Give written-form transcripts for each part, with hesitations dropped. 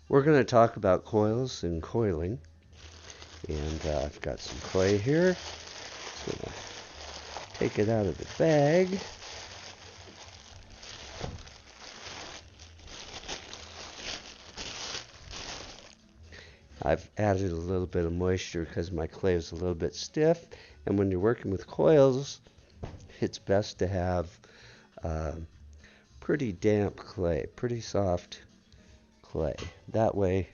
We're going to talk about coils and coiling. And I've got some clay here. Just going to take it out of the bag. I've added a little bit of moisture because my clay is a little bit stiff. And when you're working with coils, it's best to have pretty damp clay, pretty soft clay. That way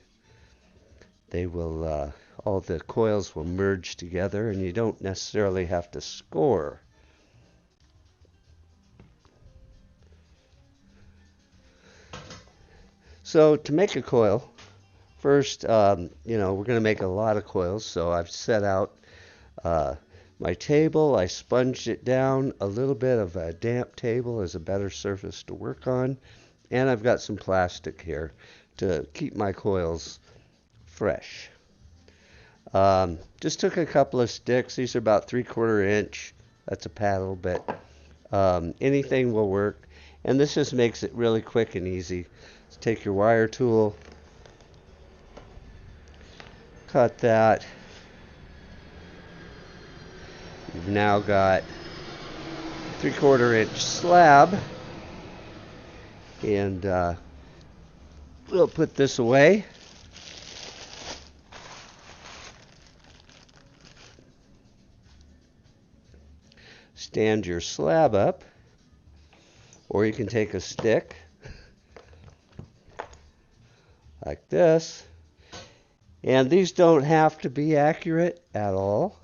they will, all the coils will merge together and you don't necessarily have to score. So to make a coil, first, we're going to make a lot of coils. So I've set out my table. I sponged it down. A little bit of a damp table is a better surface to work on. And I've got some plastic here to keep my coils fresh. Just took a couple of sticks. These are about 3/4 inch. That's a paddle, but anything will work. And this just makes it really quick and easy. So take your wire tool, cut that. You've now got a 3/4 inch slab, and we'll put this away. Stand your slab up, or you can take a stick like this, and these don't have to be accurate at all.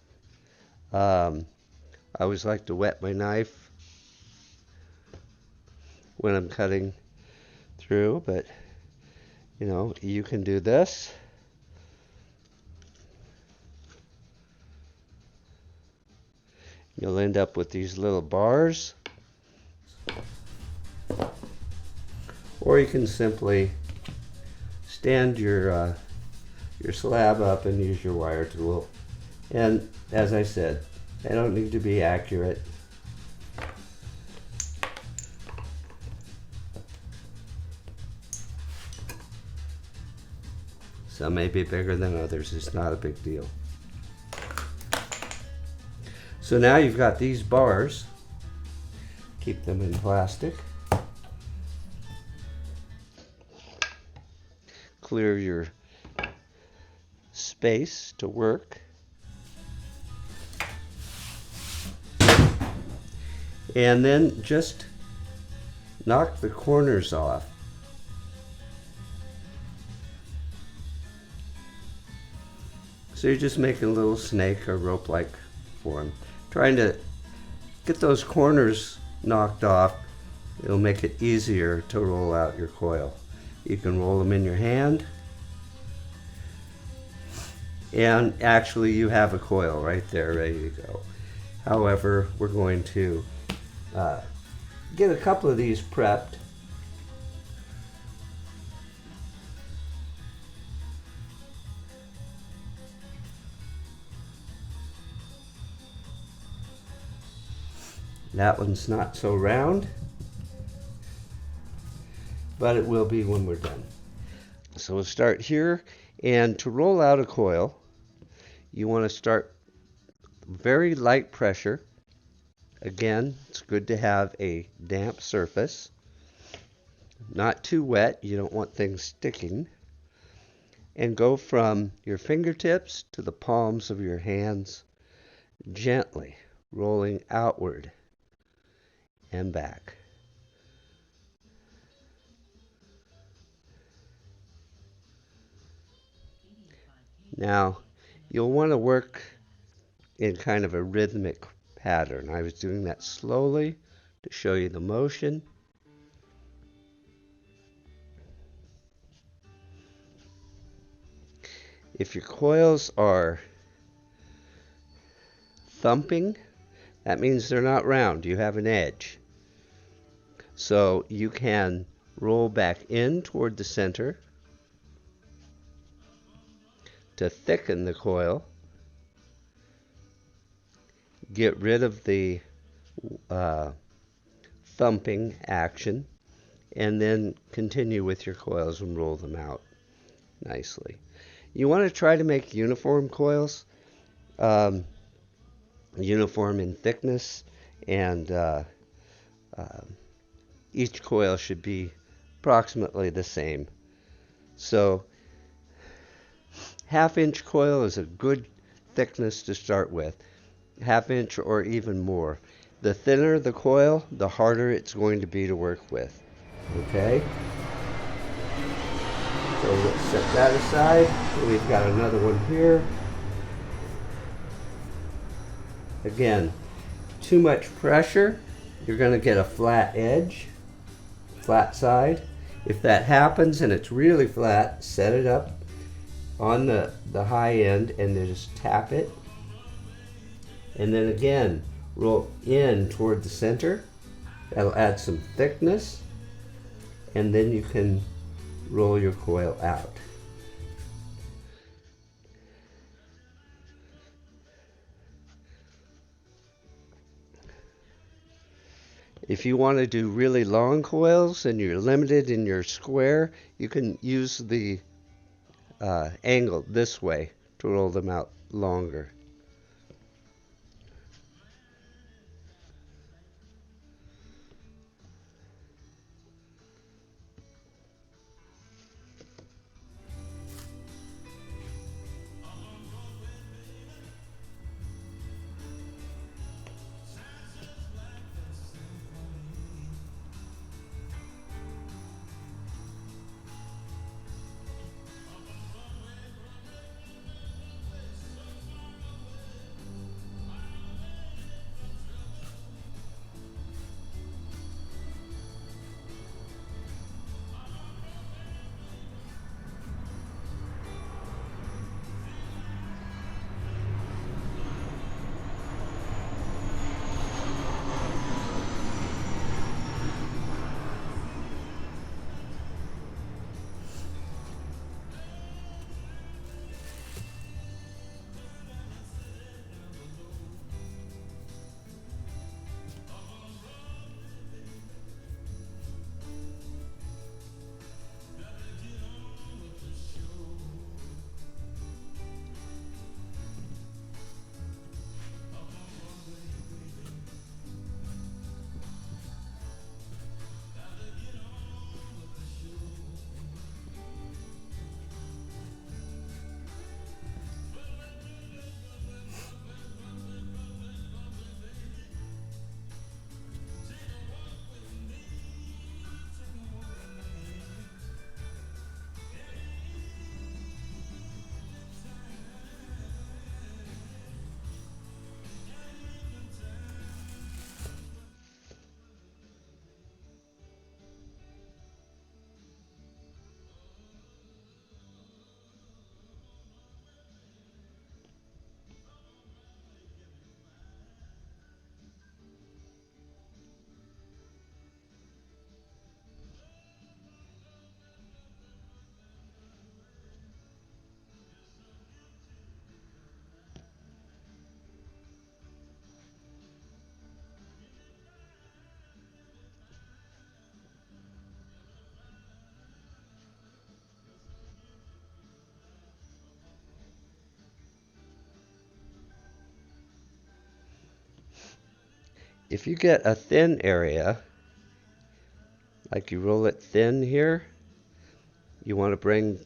I always like to wet my knife when I'm cutting through, but you can do this. You'll end up with these little bars, or you can simply stand your slab up and use your wire tool. And as I said, they don't need to be accurate. Some may be bigger than others. It's not a big deal. So now you've got these bars. Keep them in plastic. Clear your space to work. And then just knock the corners off. So you're just making a little snake or rope-like form. Trying to get those corners knocked off, it'll make it easier to roll out your coil. You can roll them in your hand, and actually you have a coil right there ready to go. However, we're going to get a couple of these prepped. That one's not so round, but it will be when we're done. So we'll start here, and to roll out a coil, you want to start very light pressure. Again, it's good to have a damp surface, not too wet, you don't want things sticking, and go from your fingertips to the palms of your hands, gently rolling outward and back. Now, you'll want to work in kind of a rhythmic pattern. I was doing that slowly to show you the motion. If your coils are thumping, that means they're not round. You have an edge. So you can roll back in toward the center to thicken the coil. Get rid of the thumping action, and then continue with your coils and roll them out. nicely. You want to try to make uniform coils, um, uniform in thickness, and uh, each coil should be approximately the same. So half-inch coil is a good thickness to start with, half-inch or even more. The thinner the coil, the harder it's going to be to work with. Okay? So let's set that aside. We've got another one here. Again, too much pressure, you're going to get a flat edge, flat side. If that happens and it's really flat, set it up on the high end and then just tap it. And then again, roll in toward the center. That'll add some thickness. And then you can roll your coil out. If you want to do really long coils and you're limited in your square, you can use the angle this way to roll them out longer. If you get a thin area, like you roll it thin here, you want to bring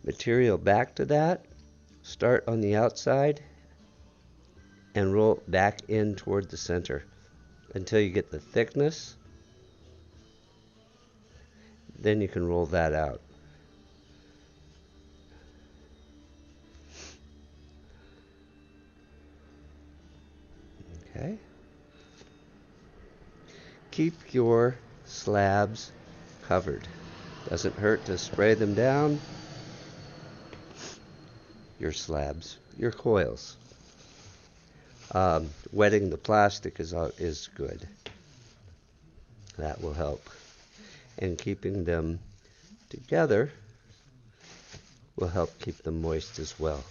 material back to that. Start on the outside and roll back in toward the center until you get the thickness. Then you can roll that out. Okay. Keep your slabs covered. Doesn't hurt to spray them down. Your slabs, your coils. Wetting the plastic is good. That will help. And keeping them together will help keep them moist as well.